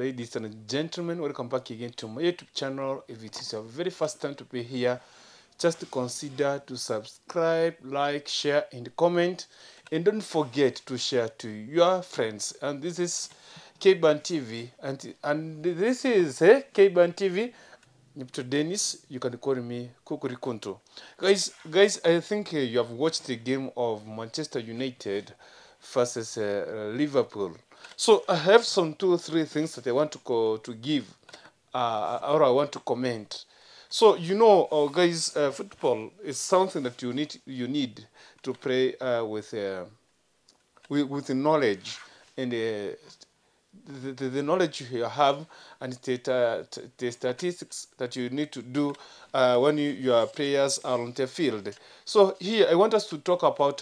ladies and gentlemen, welcome back again to my YouTube channel. If it is your very first time to be here, just consider to subscribe, like, share, and comment, and don't forget to share to your friends. And this is K-Ban TV, and this is K-Ban TV. To Dennis, you can call me Kukurikunto. Guys, I think you have watched the game of Manchester United versus Liverpool. So I have some 2 or 3 things that I want to give, or I want to comment. So guys, football is something that you need to play with the knowledge and the knowledge you have, and the statistics that you need to do when your players are on the field. So here I want us to talk about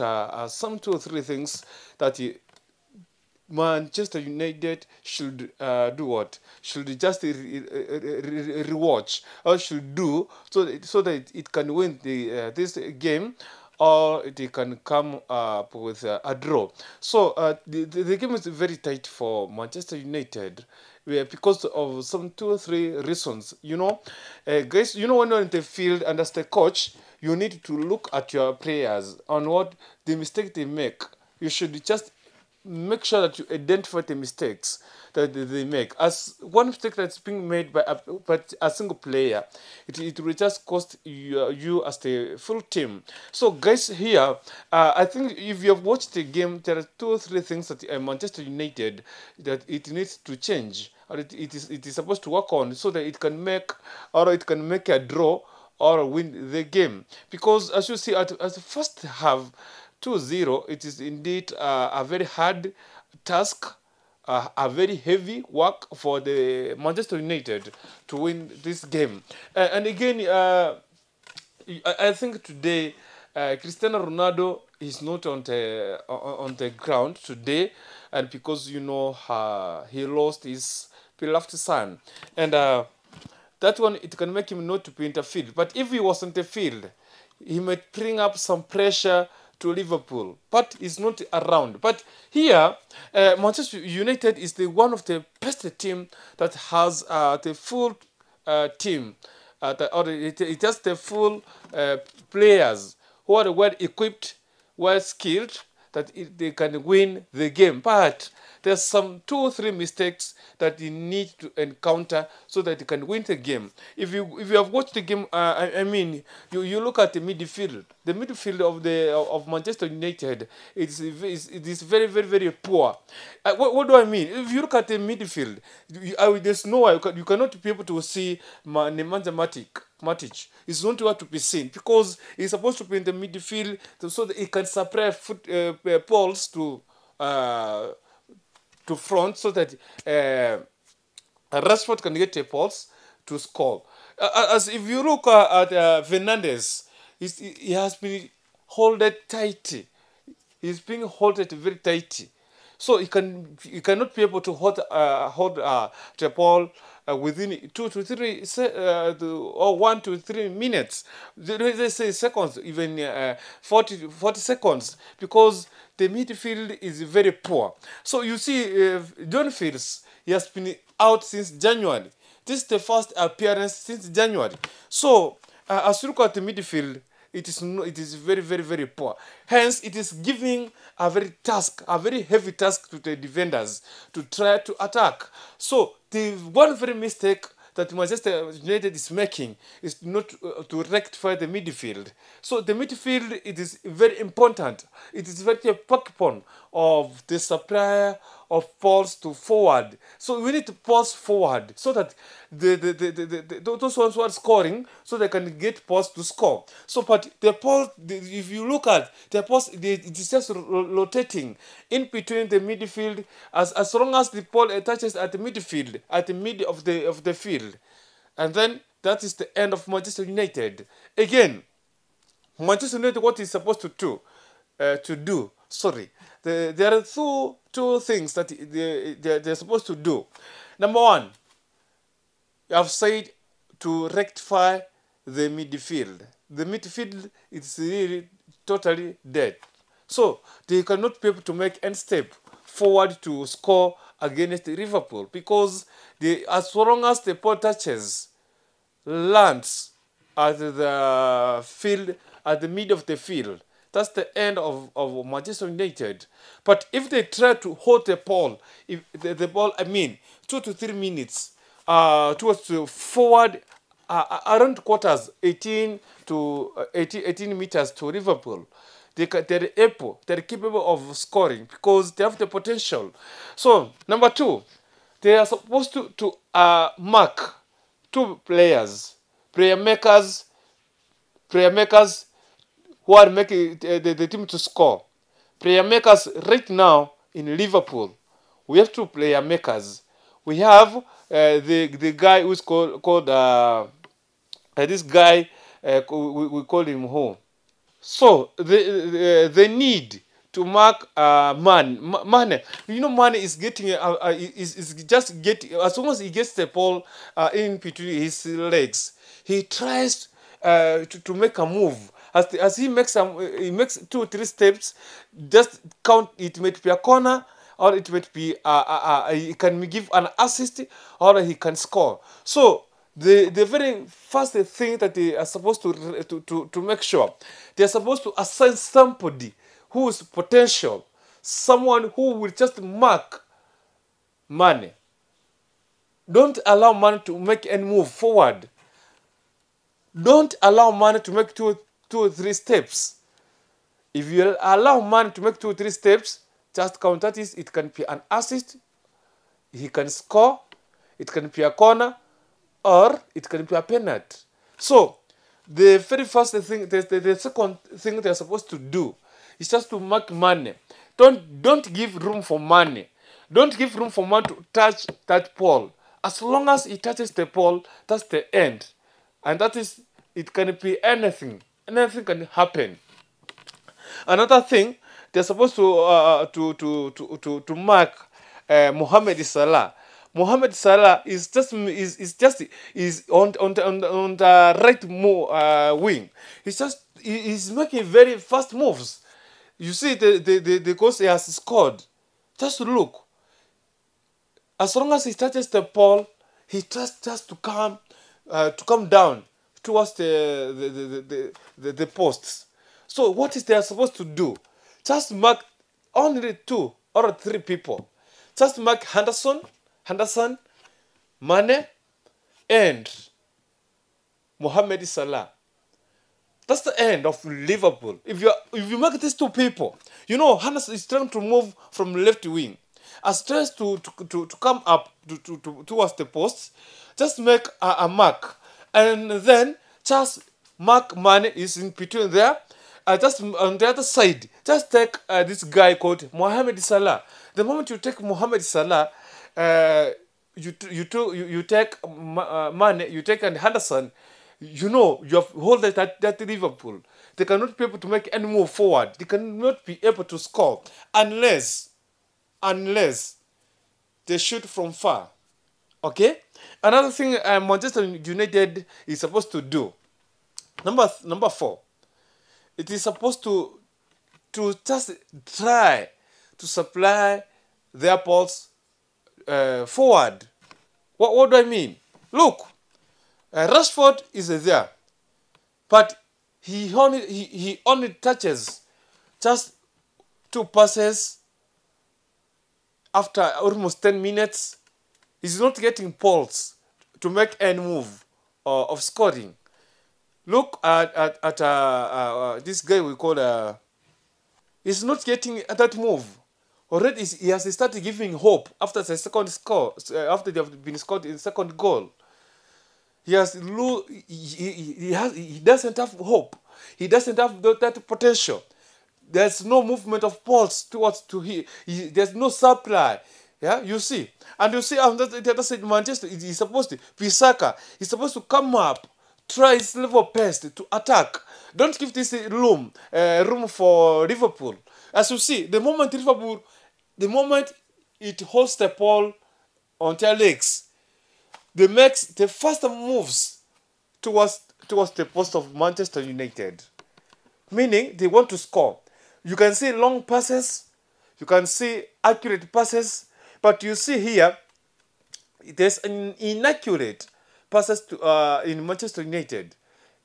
some 2 or 3 things that Manchester United should do. What should just rewatch, or should do so that it can win this game, or they can come up with a draw. So the game is very tight for Manchester United because of some 2 or 3 reasons. Guys, when you're in the field and as the coach, you need to look at your players on what the mistake they make. You should just make sure that you identify the mistakes that they make. As one mistake that's being made by a single player, it will just cost you as the full team. So guys, here I think if you have watched the game, there are 2 or 3 things that Manchester United that it needs to change, or it is supposed to work on, so that it can make a draw or win the game. Because as you see, at the first half, 2-0, it is indeed a very hard task, a very heavy work for the Manchester United to win this game. And again, I think today Cristiano Ronaldo is not on the ground today, and because he lost his beloved son, and that one, it can make him not to be in the field. But if he was in the field, he might bring up some pressure to Liverpool, but he's not around. But here, Manchester United is one of the best team that has the full team, or it has the full players who are well equipped, well skilled, that they can win the game. But there's some 2 or 3 mistakes that you need to encounter so that you can win the game. If you have watched the game, I mean, you look at the midfield. The midfield of Manchester United, it is very, very, very poor. What do I mean? If you look at the midfield, there's no way you cannot be able to see Nemanja Matic. It's not what to be seen, because he's supposed to be in the midfield so that he can supply balls to front, so that Rashford can get a pulse to score. As if you look at Fernandes, he has been held tight. He's being held very tight, so he cannot be able to hold the ball within 2 to 3 or 1 to 3 minutes. They say seconds, even 40 seconds, because the midfield is very poor. So you see, John Fields, he has been out since January. This is the first appearance since January. So as you look at the midfield, it is very, very, very poor. Hence, it is giving a very heavy task to the defenders to try to attack. So the one very mistake that Manchester United is making is not to rectify the midfield. So the midfield, it is very important. It is very backbone of the supplier of balls to forward. So we need to pass forward so that those ones who are scoring, so they can get balls to score. So, but the ball, if you look at the balls, it is just rotating in between the midfield. As long as the ball touches at the midfield, at the mid of the field, and then that is the end of Manchester United. Again, Manchester United, what is supposed to do? There are two things that they're supposed to do. Number one, I've said to rectify the midfield. The midfield is really totally dead. So they cannot be able to make any step forward to score against Liverpool, because as long as the ball touches, lands at the field, at the mid of the field, that's the end of Manchester United. But if they try to hold the ball, if the ball, 2 to 3 minutes towards the forward, around quarters, 18 to 18 meters to Liverpool, they're capable of scoring because they have the potential. So, number two, they are supposed to mark two players, player makers who are making the team to score. Player makers right now in Liverpool, we have two player makers. We have the guy who's called this guy, we call him who? So they need to mark Mane. You know, Mane is getting is just getting, as soon as he gets the ball in between his legs, he tries to make a move. As he makes 2 or 3 steps, just count. It might be a corner, or it might be he can give an assist, or he can score. So the very first thing that they are supposed to make sure, they are supposed to assign somebody who is potential, someone who will just mark Mane. Don't allow Mane to make any move forward. Don't allow Mane to make two or three steps. If you allow Mane to make 2 or 3 steps, just count that is, it can be an assist, he can score, it can be a corner, or it can be a penalty. So the very first thing, the second thing they're supposed to do is just to mark Mane. Don't give room for Mane. Don't give room for Mane to touch that ball. As long as he touches the ball, that's the end. And that is, it can be anything. Anything can happen. Another thing, they're supposed to mark Mohamed Salah. Mohamed Salah is just on the right wing. He's making very fast moves. You see the goal he has scored. Just look. As long as he touches the ball, he just to come down towards the posts. So what is they supposed to do? Just mark only 2 or 3 people. Just mark Henderson, Mane, and Mohamed Salah. That's the end of Liverpool. If you mark these 2 people, you know Henderson is trying to move from left wing. As tries to come up towards the posts, just make a mark, and then just mark Mane is in between there. Just on the other side, just take this guy called Mohamed Salah. The moment you take Mohamed Salah, you take Mane, you take Henderson. You know you have hold that Liverpool. They cannot be able to make any move forward. They cannot be able to score unless they shoot from far. Okay. Another thing Manchester United is supposed to do. Number 4. It is supposed to just try to supply their balls forward. What do I mean? Look, Rashford is there, but he only touches just 2 passes after almost 10 minutes. He's not getting balls to make any move of scoring. Look at this guy we call he's not getting that move. Already he has started giving hope after the second score, after they have been scored in the second goal. He doesn't have hope. He doesn't have that potential. There's no movement of balls towards there's no supply. Yeah, you see. And you see on the other side, Manchester is supposed to be Saka. He's supposed to come up, try his level best to attack. Don't give this room for Liverpool. As you see, the moment it holds the ball on their legs, they make the first moves towards the post of Manchester United. Meaning they want to score. You can see long passes, you can see accurate passes, But you see here, there's an inaccurate passes to in Manchester United.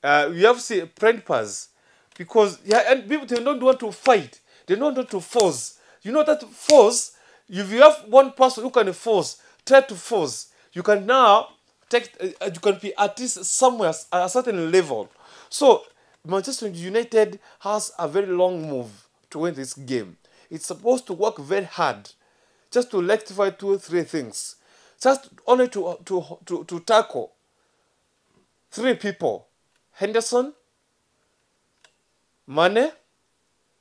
You have to see print pass because and people, they don't want to fight. They don't want to force. You know that force. If you have one person who can force, try to force. You can now take. You can be at least somewhere at a certain level. So Manchester United has a very long move to win this game. It's supposed to work very hard just to rectify 2 or 3 things. Just only to tackle 3 people: Henderson, Mane,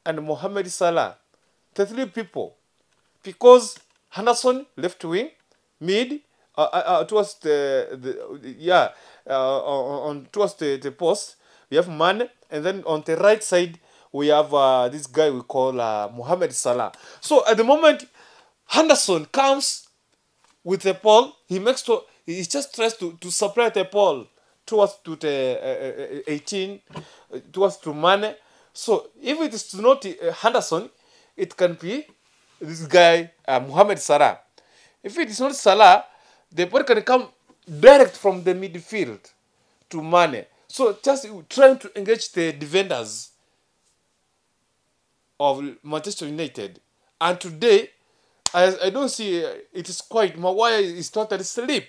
and Mohamed Salah. The 3 people. Because Henderson left wing, mid, towards towards the post, we have Mane, and then on the right side we have this guy we call Mohamed Salah. So at the moment, Henderson comes with the ball, he just tries to supply the ball towards to the 18, towards to Mane. So if it is not Henderson, it can be this guy Mohamed Salah. If it is not Salah, the ball can come direct from the midfield to Mane. So just trying to engage the defenders of Manchester United. And today, I don't see it is quite. Maguire is totally asleep.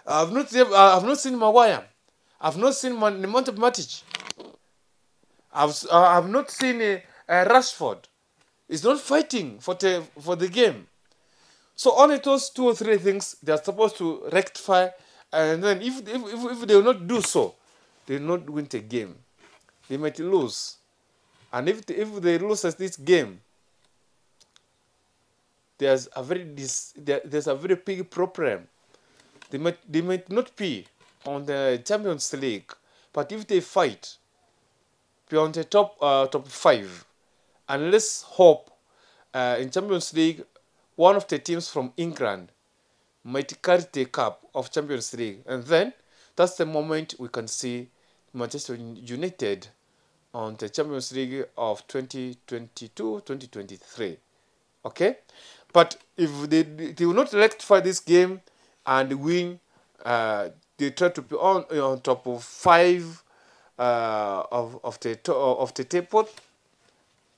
I've not seen Maguire. I've not seen Nemanja Matic. I've not seen Rashford. He's not fighting for the game. So only those 2 or 3 things they are supposed to rectify, and then if they will not do so, they will not win the game. They might lose, and if they lose this game, there's a very big problem. They might not be on the Champions League, but if they fight, be on the top 5, and let's hope in Champions League, one of the teams from England might carry the cup of Champions League, and then that's the moment we can see Manchester United on the Champions League of 2022-2023. Okay, but if they will not rectify this game and win, they try to be on top of 5 of the table.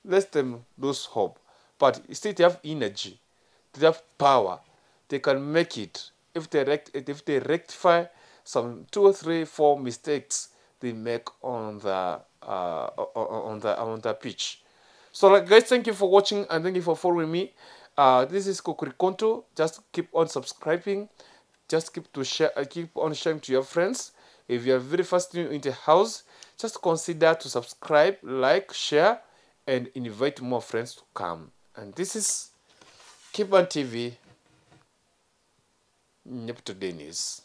Let them lose hope, but still they have energy, they have power, they can make it if they rectify some 2 or 3, 4 mistakes they make on the pitch. So guys, thank you for watching and thank you for following me. This is Kokurikonto. Just keep on subscribing, just keep on sharing to your friends. If you are very first new in the house, just consider to subscribe, like, share, and invite more friends to come. And this is Kiban TV, Nepto Dennis.